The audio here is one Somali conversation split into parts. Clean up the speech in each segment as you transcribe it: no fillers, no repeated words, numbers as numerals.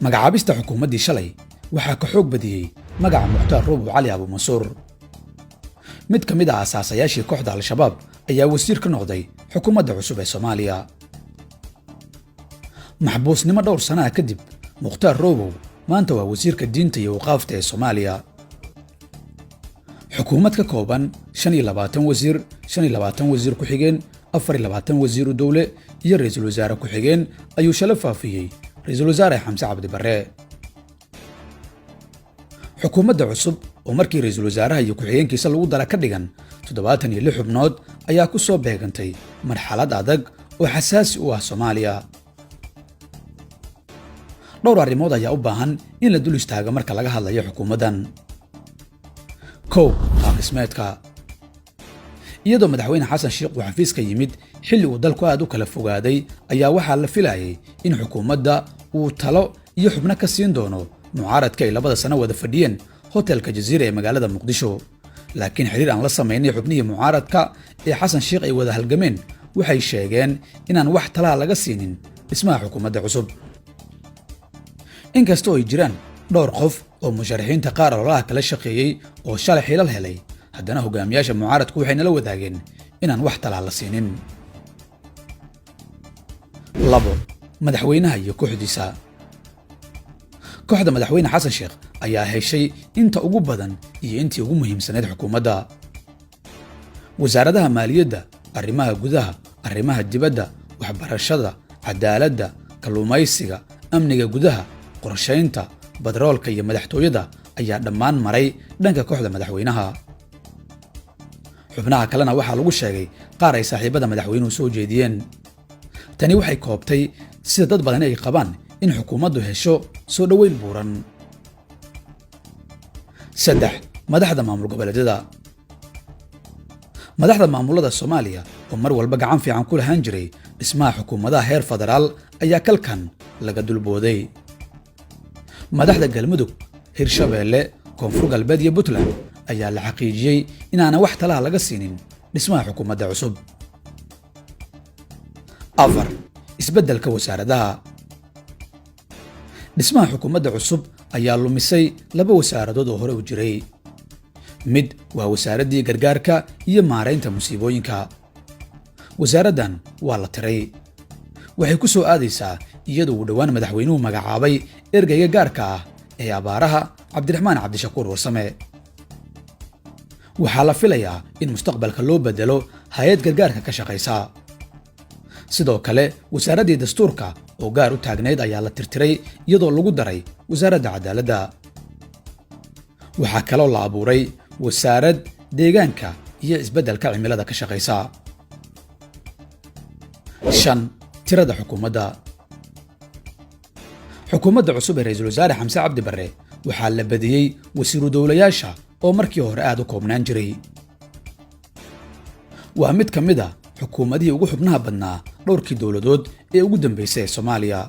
magacaabista xukuumaddii shalay waxaa ka xoog badiyey magaca mukhtaar roobow cali abuumansuur. mid ka mid ah asaasayaashii kooxda al-shabaab ayaa wasiir ka noqday xukuumadda cusub ee Soomaaliya. maxbuusnimo dhowr sano ah kadib, mukhtaar roobow maanta waa wasiirka diinta iyo waqaafta ee Soomaaliya. xukuumad ka kooban 25 wasiir, 25 wasiir ku xigeen, 24 wasiiru dawle iyo ra'iisul wasaare ku xigeen ayuu shalay faafiyey ra'iisul wasaare Xamse Cabdi Barre. xukuumadda cusub oo markii ra'iisul wasaaraha iyo ku-xigeenkiisa lagu dara ka dhigan 76 xubnood ayaa ku soo beegantay marxalad adag oo xasaasi u ah Soomaaliya. dhowr arrimood ayaa u baahan in la dul istaago marka laga hadlayo xukuumaddan. kow, qaab-dhismeedka. iyadoo madaxweyne xasan sheekh uu xafiiska yimid xilli uu dalku aad u kala fogaaday, ayaa waxaa la filayay in xukuumadda uu talo iyo xubno ka siin doono mucaaradka ay 2 sano wada fadhiyeen hotelka Jazeera ee magaalada Muqdisho. laakiin xiriir aan la sameynay xubnihii mucaaradka ee xasan sheekh ay wada halgameen waxay sheegeen inaan wax talaa laga siinin dhismaha xukuumadda cusub. inkastoo ay jiraan dhowr qof oo musharaxiinta qaar ololaha kala shaqeeyey oo shalay xilal helay, haddana hogaamiyaasha mucaaradku waxay nala wadaageen inaan wax talaa la siinin. 2, madaxweynaha iyo kooxdiisa. kooxda madaxweyne xasan sheekh ayaa heshay inta ugu badan iyo intii ugu muhiimsaneed xukuumadda. wasaaradaha maaliyadda, arrimaha gudaha, arrimaha dibadda, waxbarashada, cadaaladda, kalluumaysiga, amniga gudaha, qorshaynta, badroolka iyo madaxtooyada ayaa dhammaan maray dhanka kooxda madaxweynaha. xubnaha kalena waxaa lagu sheegay qaar ay saaxiibada madaxweynuhu soo jeediyeen. tani waxay koobtay sida dad badan ay qabaan in xukuumaddu hesho soo dhoweyn buuran. 3, madaxda maamul goboleedyada. madaxda maamulada Soomaaliya oo mar walba gacan fiican ku lahaan jiray dhismaha xukuumadaha heer federaal ayaa kalkan laga dulbooday. madaxda Galmudug, Hirshabeelle, Koonfur Galbeed iyo Puntland ayaa la xaqiijiyey inaanay wax talaha laga siinin dhismaha xukuumadda cusub. 4, isbeddelka wasaaradaha. dhismaha xukuumadda cusub ayaa lumisay 2 wasaaradood oo hore u jiray. mid waa wasaaraddii gargaarka iyo maaraynta musiibooyinka. wasaaraddan waa la tiray. waxay ku soo aadaysaa iyadoo uu dhowaan madaxweynuhu magacaabay ergeyga gaarka ah ee abaaraha Cabdiraxmaan Cabdishakuur Warsame. waxaa la filayaa in mustaqbalka loo bedelo hay'ad gargaarka ka shaqaysa. sidoo kale wasaaraddii dastuurka oo gaar u taagneyd ayaa la tirtiray iyadoo lagu daray wasaaradda cadaaladda. waxaa kaloo la abuuray wasaarad deegaanka iyo isbeddelka cimilada ka shaqaysa. 5, tirada xukuumadda. xukuumadda cusub ee ra'iisul wasaare Xamse Cabdi Barre waxaa la badiyey wasiiru dawlayaasha oo markii hore aad u koobnaan jiray. waa mid ka mid ah xukuumadihii ugu xubnaha badnaa dhowrkii dowladood ee ugu dambeysay ee Soomaaliya.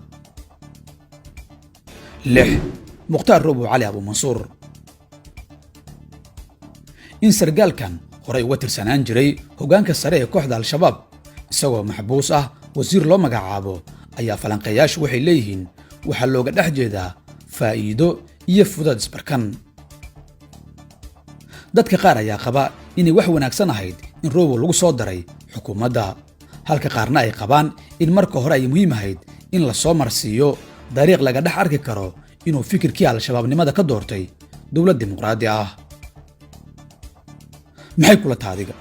6, mukhtaar roobow cali abuumansuur. in sargaalkan horey uga tirsanaan jiray hoggaanka sare ee kooxda al-shabaab isagoo maxbuus ah wasiir loo magacaabo ayaa falanqeeyaashu waxay leeyihiin waxaa looga dhex jeedaa faa'iido iyo fudaad isbarkan. dadka qaar ayaa qaba inay wax wanaagsan ahayd in roobow lagu soo daray xukuumadda, halka qaarna ay qabaan in marka hore ay muhiim ahayd in la soo marsiiyo dariiq laga dhex arki karo inuu fikirkii al-shabaabnimada ka doortay dowlad dimuqraadi ah. maxay kula taadiga?